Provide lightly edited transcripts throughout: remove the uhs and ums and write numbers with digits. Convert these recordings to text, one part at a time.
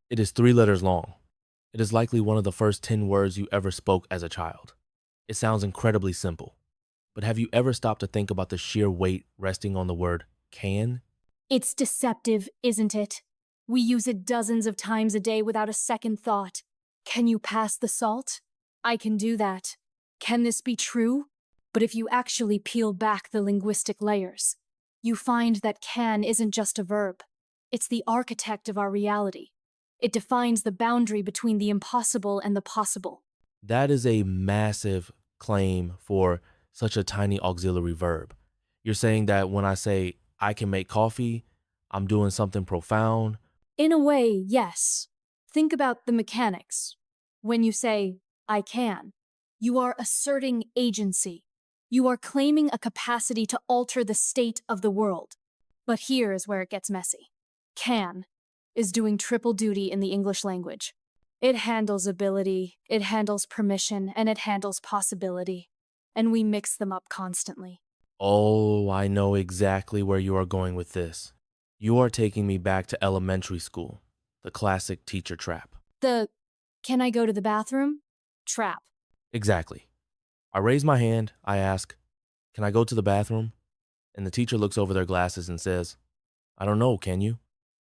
It is 3 letters long. It is likely one of the first 10 words you ever spoke as a child. It sounds incredibly simple. But have you ever stopped to think about the sheer weight resting on the word can? It's deceptive, isn't it? We use it dozens of times a day without a second thought. Can you pass the salt? I can do that. Can this be true? But if you actually peel back the linguistic layers, you find that can isn't just a verb. It's the architect of our reality. It defines the boundary between the impossible and the possible. That is a massive claim for such a tiny auxiliary verb. You're saying that when I say I can make coffee, I'm doing something profound. In a way, yes. Think about the mechanics. When you say, I can, you are asserting agency. You are claiming a capacity to alter the state of the world. But here is where it gets messy. Can is doing triple duty in the English language. It handles ability, it handles permission, and it handles possibility. And we mix them up constantly. Oh, I know exactly where you are going with this. You are taking me back to elementary school, the classic teacher trap. The can I go to the bathroom? Trap. Exactly. I raise my hand, I ask, can I go to the bathroom? And the teacher looks over their glasses and says, I don't know, can you?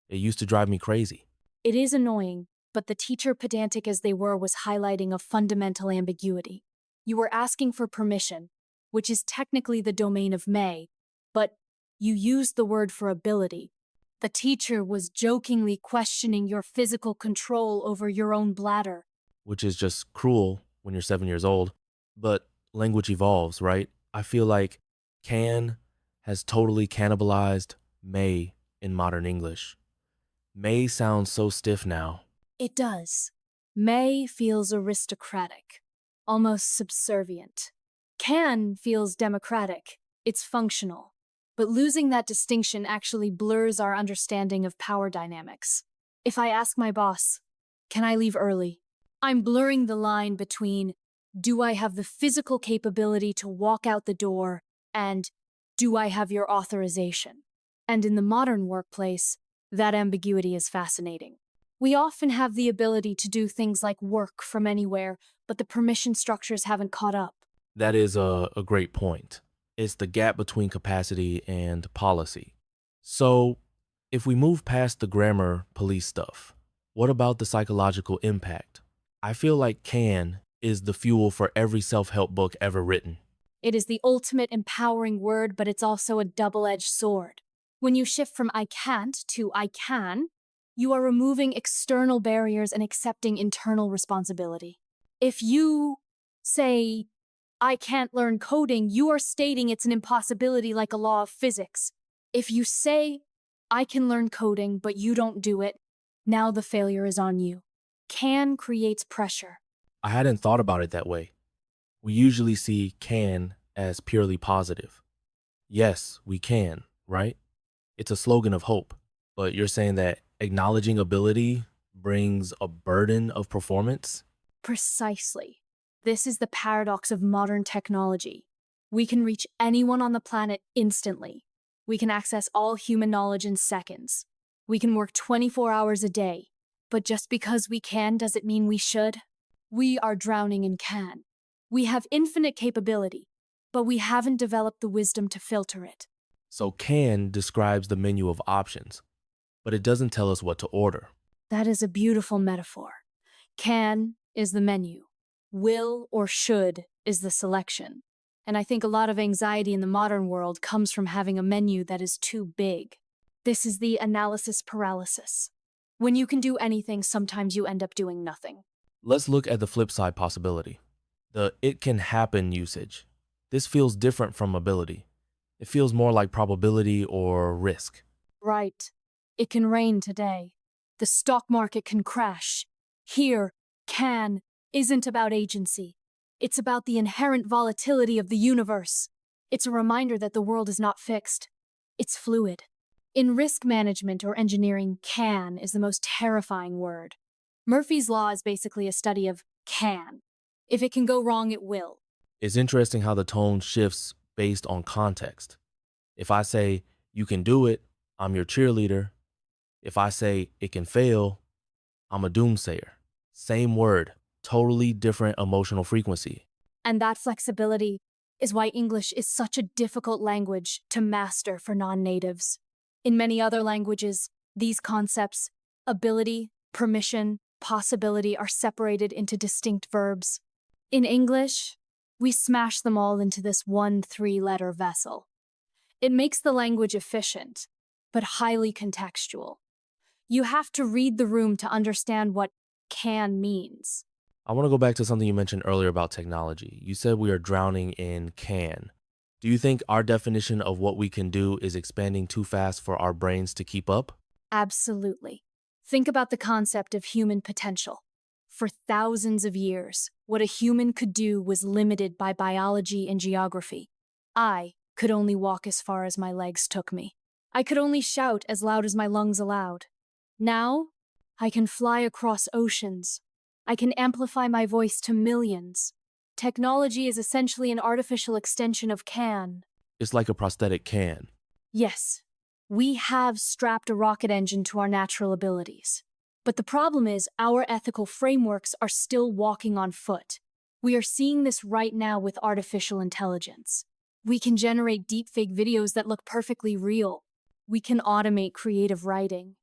It used to drive me crazy. It is annoying, but the teacher, pedantic as they were, was highlighting a fundamental ambiguity. You were asking for permission, which is technically the domain of may, but you used the word for ability. The teacher was jokingly questioning your physical control over your own bladder. Which is just cruel when you're 7 years old. But language evolves, right? I feel like can has totally cannibalized may in modern English. May sounds so stiff now. It does. May feels aristocratic, almost subservient. Can feels democratic. It's functional. But losing that distinction actually blurs our understanding of power dynamics. If I ask my boss, can I leave early? I'm blurring the line between do I have the physical capability to walk out the door and do I have your authorization? And in the modern workplace, that ambiguity is fascinating. We often have the ability to do things like work from anywhere, but the permission structures haven't caught up. That is a great point. It's the gap between capacity and policy. So, if we move past the grammar police stuff, what about the psychological impact? I feel like can is the fuel for every self help book ever written. It is the ultimate empowering word, but it's also a double-edged sword. When you shift from I can't to I can, you are removing external barriers and accepting internal responsibility. If you say, I can't learn coding, you are stating it's an impossibility like a law of physics. If you say, I can learn coding, but you don't do it, now the failure is on you. Can creates pressure. I hadn't thought about it that way. We usually see can as purely positive. Yes, we can, right? It's a slogan of hope. But you're saying that acknowledging ability brings a burden of performance? Precisely. This is the paradox of modern technology. We can reach anyone on the planet instantly. We can access all human knowledge in seconds. We can work 24 hours a day. But just because we can, does it mean we should? We are drowning in can. We have infinite capability, but we haven't developed the wisdom to filter it. So can describes the menu of options, but it doesn't tell us what to order. That is a beautiful metaphor. Can is the menu. Will or should is the selection. And I think a lot of anxiety in the modern world comes from having a menu that is too big. This is the analysis paralysis. When you can do anything, sometimes you end up doing nothing. Let's look at the flip side possibility. The it can happen usage. This feels different from ability. It feels more like probability or risk. Right. It can rain today. The stock market can crash. Here, can isn't about agency. It's about the inherent volatility of the universe. It's a reminder that the world is not fixed. It's fluid. In risk management or engineering, can is the most terrifying word. Murphy's Law is basically a study of can. If it can go wrong, it will. It's interesting how the tone shifts based on context. If I say, you can do it, I'm your cheerleader. If I say, it can fail, I'm a doomsayer. Same word, totally different emotional frequency. And that flexibility is why English is such a difficult language to master for non-natives. In many other languages, these concepts, ability, permission, possibility, are separated into distinct verbs. In English, we smash them all into this one three-letter vessel. It makes the language efficient, but highly contextual. You have to read the room to understand what can means. I want to go back to something you mentioned earlier about technology. You said we are drowning in can. Do you think our definition of what we can do is expanding too fast for our brains to keep up? Absolutely. Think about the concept of human potential. For thousands of years, what a human could do was limited by biology and geography. I could only walk as far as my legs took me. I could only shout as loud as my lungs allowed. Now, I can fly across oceans. I can amplify my voice to millions. Technology is essentially an artificial extension of can. It's like a prosthetic can. Yes, we have strapped a rocket engine to our natural abilities. But the problem is, our ethical frameworks are still walking on foot. We are seeing this right now with artificial intelligence. We can generate deepfake videos that look perfectly real. We can automate creative writing.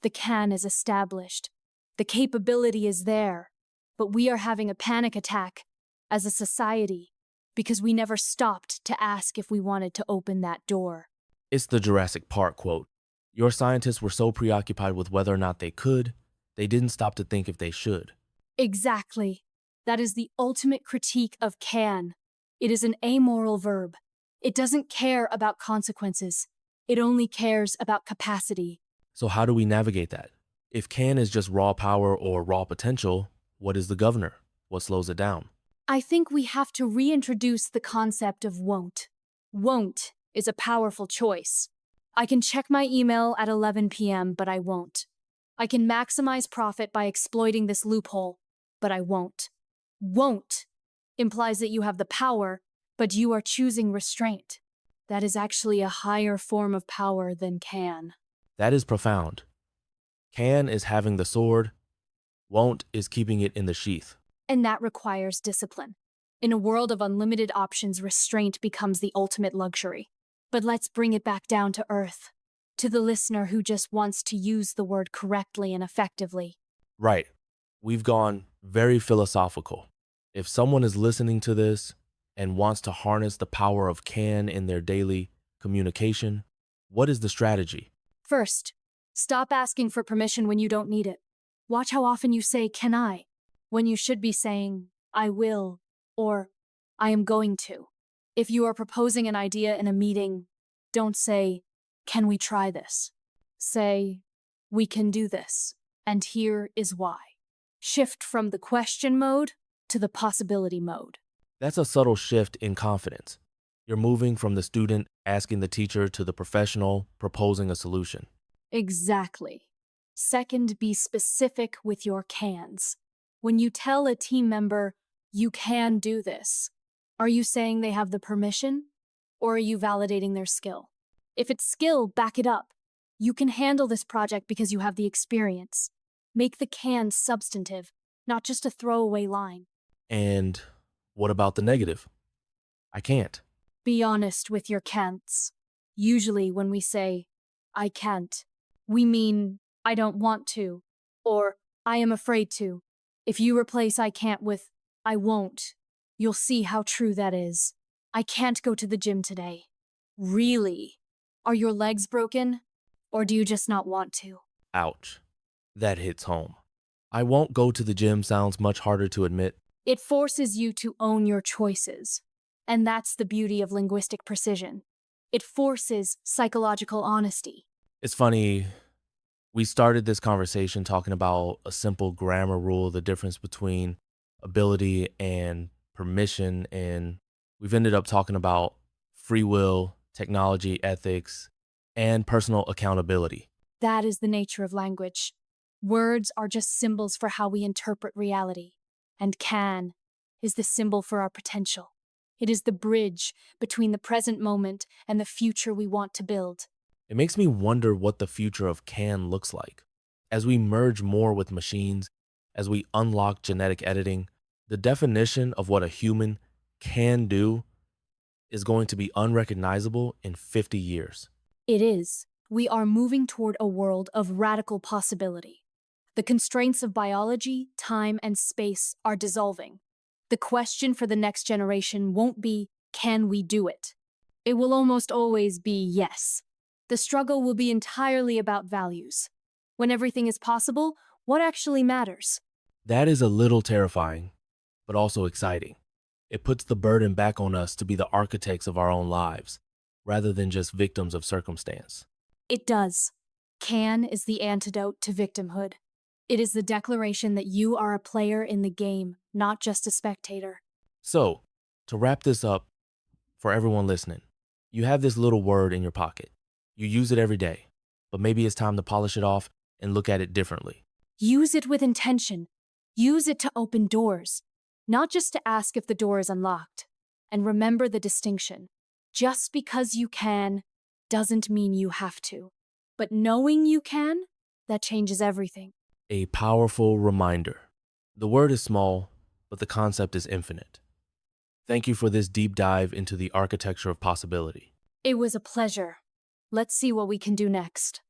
The can is established. The capability is there. But we are having a panic attack as a society because we never stopped to ask if we wanted to open that door. It's the Jurassic Park quote. Your scientists were so preoccupied with whether or not they could, they didn't stop to think if they should. Exactly. That is the ultimate critique of can. It is an amoral verb. It doesn't care about consequences. It only cares about capacity. So how do we navigate that? If can is just raw power or raw potential, what is the governor? What slows it down? I think we have to reintroduce the concept of won't. Won't is a powerful choice. I can check my email at 11 p.m., but I won't. I can maximize profit by exploiting this loophole, but I won't. Won't implies that you have the power, but you are choosing restraint. That is actually a higher form of power than can. That is profound. Can is having the sword, won't is keeping it in the sheath. And that requires discipline. In a world of unlimited options, restraint becomes the ultimate luxury. But let's bring it back down to earth, to the listener who just wants to use the word correctly and effectively. Right. We've gone very philosophical. If someone is listening to this and wants to harness the power of can in their daily communication, what is the strategy? First, stop asking for permission when you don't need it. Watch how often you say, "Can I?" when you should be saying, "I will," or "I am going to." If you are proposing an idea in a meeting, don't say, "Can we try this?" Say, "We can do this, and here is why." Shift from the question mode to the possibility mode. That's a subtle shift in confidence. You're moving from the student asking the teacher to the professional proposing a solution. Exactly. Second, be specific with your cans. When you tell a team member, "You can do this," are you saying they have the permission? Or are you validating their skill? If it's skill, back it up. You can handle this project because you have the experience. Make the can substantive, not just a throwaway line. And what about the negative? I can't. Be honest with your can'ts. Usually when we say, "I can't," we mean, "I don't want to," or "I am afraid to." If you replace "I can't" with "I won't," you'll see how true that is. I can't go to the gym today. Really? Are your legs broken? Or do you just not want to? Ouch. That hits home. I won't go to the gym sounds much harder to admit. It forces you to own your choices. And that's the beauty of linguistic precision. It forces psychological honesty. It's funny, we started this conversation talking about a simple grammar rule, the difference between ability and permission, and we've ended up talking about free will, technology, ethics, and personal accountability. That is the nature of language. Words are just symbols for how we interpret reality. And can is the symbol for our potential. It is the bridge between the present moment and the future we want to build. It makes me wonder what the future of can looks like. As we merge more with machines, as we unlock genetic editing, the definition of what a human can do is going to be unrecognizable in 50 years. It is. We are moving toward a world of radical possibility. The constraints of biology, time, and space are dissolving. The question for the next generation won't be, can we do it? It will almost always be yes. The struggle will be entirely about values. When everything is possible, what actually matters? That is a little terrifying, but also exciting. It puts the burden back on us to be the architects of our own lives, rather than just victims of circumstance. It does. Can is the antidote to victimhood. It is the declaration that you are a player in the game, not just a spectator. So, to wrap this up for everyone listening, you have this little word in your pocket. You use it every day, but maybe it's time to polish it off and look at it differently. Use it with intention. Use it to open doors, not just to ask if the door is unlocked. And remember the distinction. Just because you can doesn't mean you have to. But knowing you can, that changes everything. A powerful reminder. The word is small, but the concept is infinite. Thank you for this deep dive into the architecture of possibility. It was a pleasure. Let's see what we can do next.